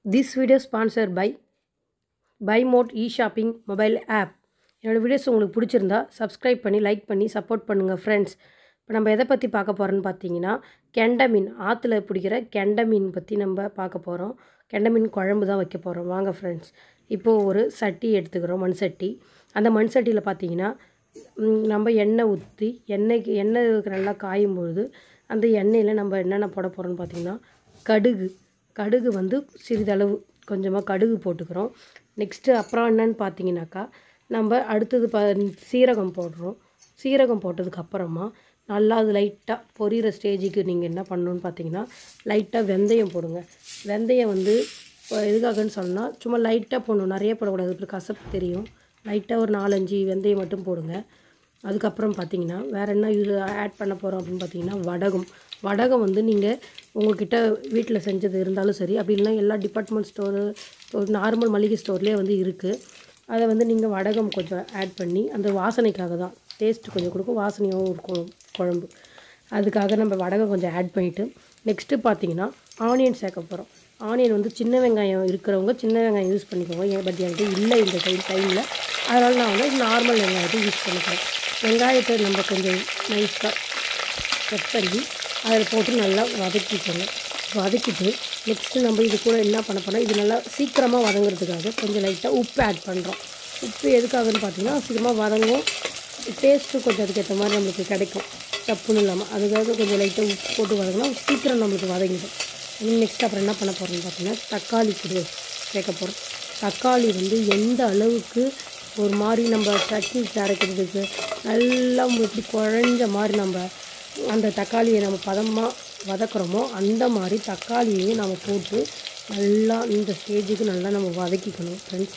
This video sponsored by BuyMode e-shopping mobile app. என்னோட videos உங்களுக்கு பிடிச்சிருந்தா சப்ஸ்கிரைப் பண்ணி லைக் பண்ணி சப்போர்ட் பண்ணுங்கள் ஃப்ரெண்ட்ஸ். இப்போ நம்ம எதை பற்றி பார்க்க போகிறோன்னு பார்த்தீங்கன்னா கெண்டை மீன், ஆற்றுல பிடிக்கிற கெண்டை மீன் பற்றி நம்ம பார்க்க போகிறோம். கெண்டை மீன் குழம்பு தான் வைக்க போகிறோம். வாங்க ஃப்ரெண்ட்ஸ். இப்போது ஒரு சட்டி எடுத்துக்கிறோம், மண் சட்டி. அந்த மண் சட்டியில் பார்த்தீங்கன்னா நம்ம எண்ணெய் ஊற்றி எண்ணெய் நல்லா காயும் பொழுது அந்த எண்ணெயில் நம்ம என்னென்ன போட போகிறோம்னு பார்த்தீங்கன்னா கடுகு வந்து சிறிதளவு கொஞ்சமாக கடுகு போட்டுக்கிறோம். நெக்ஸ்ட்டு அப்புறம் என்னென்னு பார்த்தீங்கன்னாக்கா நம்ம அடுத்தது சீரகம் போடுறோம். சீரகம் போட்டதுக்கப்புறமா நல்லா அது லைட்டாக பொரியிற ஸ்டேஜுக்கு நீங்கள் என்ன பண்ணணுன்னு பார்த்தீங்கன்னா லைட்டாக வெந்தயம் போடுங்க. வெந்தயம் வந்து எதுக்காகன்னு சொன்னால் சும்மா லைட்டாக போடணும், நிறைய போடக்கூடாது, அப்புறம் கசப்பு தெரியும். லைட்டாக ஒரு 4-5 வெந்தயம் மட்டும் போடுங்க. அதுக்கப்புறம் பார்த்தீங்கன்னா வேறு என்ன இது ஆட் பண்ண போகிறோம் அப்படின்னு பார்த்தீங்கன்னா வடகம் வந்து நீங்கள் உங்கள்கிட்ட வீட்டில் செஞ்சது இருந்தாலும் சரி, அப்படி இல்லைனா எல்லா டிபார்ட்மெண்ட் ஸ்டோரு நார்மல் மளிகை ஸ்டோர்லேயே வந்து இருக்குது. அதை வந்து நீங்கள் வடகம் கொஞ்சம் ஆட் பண்ணி அந்த வாசனைக்காக தான், டேஸ்ட்டு கொஞ்சம் கொடுக்கும், வாசனையாகவும் இருக்கும் குழம்பு. அதுக்காக நம்ம வடகம் கொஞ்சம் ஆட் பண்ணிவிட்டு நெக்ஸ்ட்டு பார்த்தீங்கன்னா ஆனியன் சேர்க்க போகிறோம். ஆனியன் வந்து சின்ன வெங்காயம் இருக்கிறவங்க சின்ன வெங்காயம் யூஸ் பண்ணிக்கோங்க. பட் என்கிட்ட இல்லை இந்த டைமில், அதனால் நான் வந்து நார்மல் வெங்காயத்தை யூஸ் பண்ணிக்கிறேன். வெங்காயத்தை நம்ம கொஞ்சம் நைஸாக கட் பண்ணி அதில் போட்டு நல்லா வதக்கிட்டு நெக்ஸ்ட்டு நம்ம இது கூட என்ன பண்ண போனால் இது நல்லா சீக்கிரமாக வதங்கிறதுக்காக கொஞ்சம் லைட்டாக உப்பு ஆட் பண்ணுறோம். உப்பு எதுக்காகன்னு பார்த்தீங்கன்னா சீக்கிரமாக வதங்கும், டேஸ்ட்டு கொஞ்சம் அதுக்கேற்ற மாதிரி நம்மளுக்கு கிடைக்கும், தப்புன்னு இல்லாமல். அதுக்காக கொஞ்சம் லைட்டாக உப்பு போட்டு வதங்கினா சீக்கிரம் நம்மளுக்கு வதங்கிடும். நெக்ஸ்ட் அப்புறம் என்ன பண்ண போகிறோம்னு பார்த்தீங்கன்னா தக்காளி கூட சேர்க்க போகிறோம். தக்காளி வந்து எந்த அளவுக்கு ஒரு மாதிரி நம்ம சட்னி அரைக்கிறதுக்கு நல்லா இப்படி குழஞ்ச மாதிரி நம்ம அந்த தக்காளியை நம்ம பதமாக வதக்குறோமோ அந்த மாதிரி தக்காளியையும் நம்ம போட்டு நல்லா இந்த ஸ்டேஜுக்கு நல்லா நம்ம வதக்கிக்கணும் ஃப்ரெண்ட்ஸ்.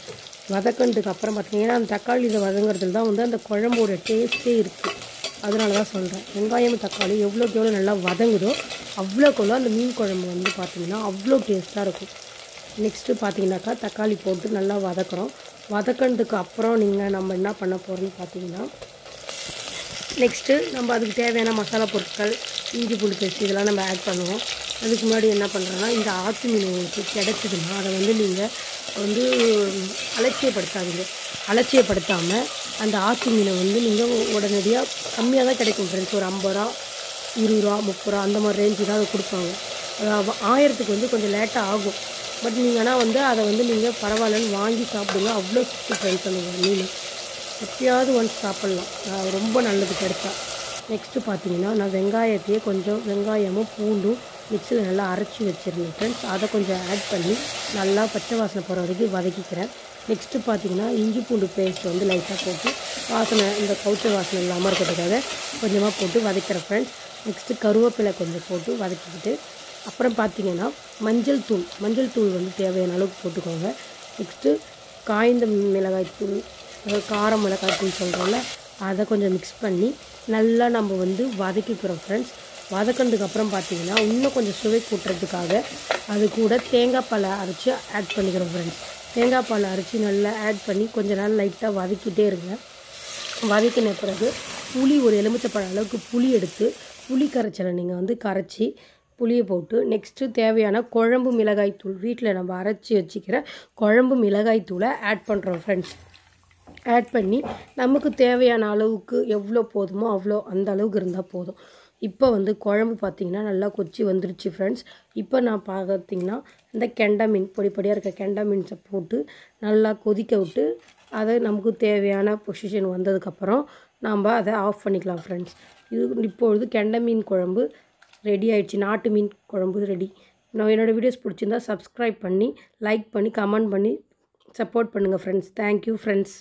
வதக்கினதுக்கு அப்புறம் பார்த்தீங்கன்னா அந்த தக்காளியில் வதங்குறதுல தான் வந்து அந்த குழம்போட டேஸ்ட்டே இருக்குது. அதனால தான் சொல்கிறேன், வெங்காயம் தக்காளி எவ்வளோக்கு எவ்வளோ நல்லா வதங்குதோ அவ்வளோக்குள்ள அந்த மீன் குழம்பு வந்து பார்த்திங்கன்னா அவ்வளோ டேஸ்ட்டாக இருக்கும். நெக்ஸ்ட்டு பார்த்தீங்கன்னாக்கா தக்காளி போட்டு நல்லா வதக்குறோம். வதக்கினதுக்கு அப்புறம் நம்ம என்ன பண்ண போகிறோம்னு பார்த்தீங்கன்னா நெக்ஸ்ட்டு நம்ம அதுக்கு தேவையான மசாலா பொருட்கள், இஞ்சி பூண்டு பேஸ்ட் இதெல்லாம் நம்ம ஆட் பண்ணுவோம். அதுக்கு முன்னாடி என்ன பண்ணுறோன்னா இந்த ஆற்று மீன் உங்களுக்கு கிடச்சிதுன்னா அதை வந்து நீங்கள் வந்து அலட்சியப்படுத்தாமல் அந்த ஆற்று மீனை வந்து நீங்கள் உடனடியாக கம்மியாக தான் கிடைக்கும் ஃப்ரெண்ட்ஸ். ஒரு 50 ரூபா 20 ரூபா 30 ரூபா அந்த மாதிரி ரேஞ்சு தான் அதை கொடுப்பாங்க. ஆயிரத்துக்கு வந்து கொஞ்சம் லேட்டாக ஆகும். பட் நீங்கள் ஆனால் வந்து அதை வந்து நீங்கள் பரவாயில்லன்னு வாங்கி சாப்பிடுங்க. அவ்வளோ சுற்றி ஃப்ரெண்ட்ஸ் அந்த மீன் எப்பயாவது ஒன்ஸ் சாப்பிட்லாம், ரொம்ப நல்லது கிடைச்சா. நெக்ஸ்ட்டு பார்த்தீங்கன்னா நான் வெங்காயத்தையே கொஞ்சம் வெங்காயமும் பூண்டும் மிக்சியில் நல்லா அரைச்சி வச்சுருந்தேன் ஃப்ரெண்ட்ஸ். அதை கொஞ்சம் ஆட் பண்ணி நல்லா பச்சை வாசனை போகிற வரைக்கும் வதக்கிக்கிறேன். நெக்ஸ்ட்டு பார்த்தீங்கன்னா இஞ்சி பூண்டு பேஸ்ட் வந்து லைட்டாக போட்டு வாசனை இந்த கவுச்ச வாசனை இல்லாமல் இருக்கிறதுக்காக கொஞ்சமாக போட்டு வதக்கிறேன் ஃப்ரெண்ட்ஸ். நெக்ஸ்ட்டு கருவேப்பிலை கொஞ்சம் போட்டு வதக்கிக்கிட்டு அப்புறம் பார்த்தீங்கன்னா மஞ்சள் தூள் வந்து தேவையான அளவுக்கு போட்டுக்கோங்க. நெக்ஸ்ட்டு காய்ந்த மிளகாய்த்தூள், கார மிளகாய்த்தூள் சொல்கிறோம்ல, அதை கொஞ்சம் மிக்ஸ் பண்ணி நல்லா நம்ம வந்து வதக்கிக்கிறோம் ஃப்ரெண்ட்ஸ். வதக்கினதுக்கப்புறம் பார்த்தீங்கன்னா இன்னும் கொஞ்சம் சுவை கூட்டுறதுக்காக அது கூட தேங்காய் பாலை அரைச்சி ஆட் பண்ணிக்கிறோம் ஃப்ரெண்ட்ஸ். தேங்காய் பால் அரைச்சி நல்லா ஆட் பண்ணி கொஞ்சம் நேரம் லைட்டாக வதக்கிட்டே இருங்க. வதக்கின பிறகு ஒரு எலுமிச்சைப்பழம் அளவுக்கு புளி எடுத்து புளி கரைச்சலை நீங்கள் வந்து கரைச்சி புளியை போட்டு நெக்ஸ்ட்டு தேவையான குழம்பு மிளகாய்த்தூள், வீட்டில் நம்ம அரைச்சி வச்சுக்கிற குழம்பு மிளகாய்த்தூளை ஆட் பண்ணுறோம் ஃப்ரெண்ட்ஸ். ஆட் பண்ணி நமக்கு தேவையான அளவுக்கு எவ்வளோ போதுமோ அவ்வளோ அந்த அளவுக்கு இருந்தால் போதும். இப்போ வந்து குழம்பு பார்த்திங்கன்னா நல்லா கொச்சி வந்துருச்சு ஃப்ரெண்ட்ஸ். இப்போ நான் பார்த்திங்கன்னா இந்த கெண்டை மீன் பொடியாக இருக்க கெண்டை மீன்ஸை போட்டு நல்லா கொதிக்க விட்டு அதை நமக்கு தேவையான பொசிஷன் வந்ததுக்கப்புறம் நாம் அதை ஆஃப் பண்ணிக்கலாம் ஃப்ரெண்ட்ஸ். இப்பொழுது கெண்டை மீன் குழம்பு ரெடி ஆகிடுச்சு. நாட்டு மீன் குழம்பு ரெடி. நான் என்னோடய வீடியோஸ் பிடிச்சிருந்தா சப்ஸ்கிரைப் பண்ணி லைக் பண்ணி கமெண்ட் பண்ணி சப்போர்ட் பண்ணுங்கள் ஃப்ரெண்ட்ஸ். Thank you friends.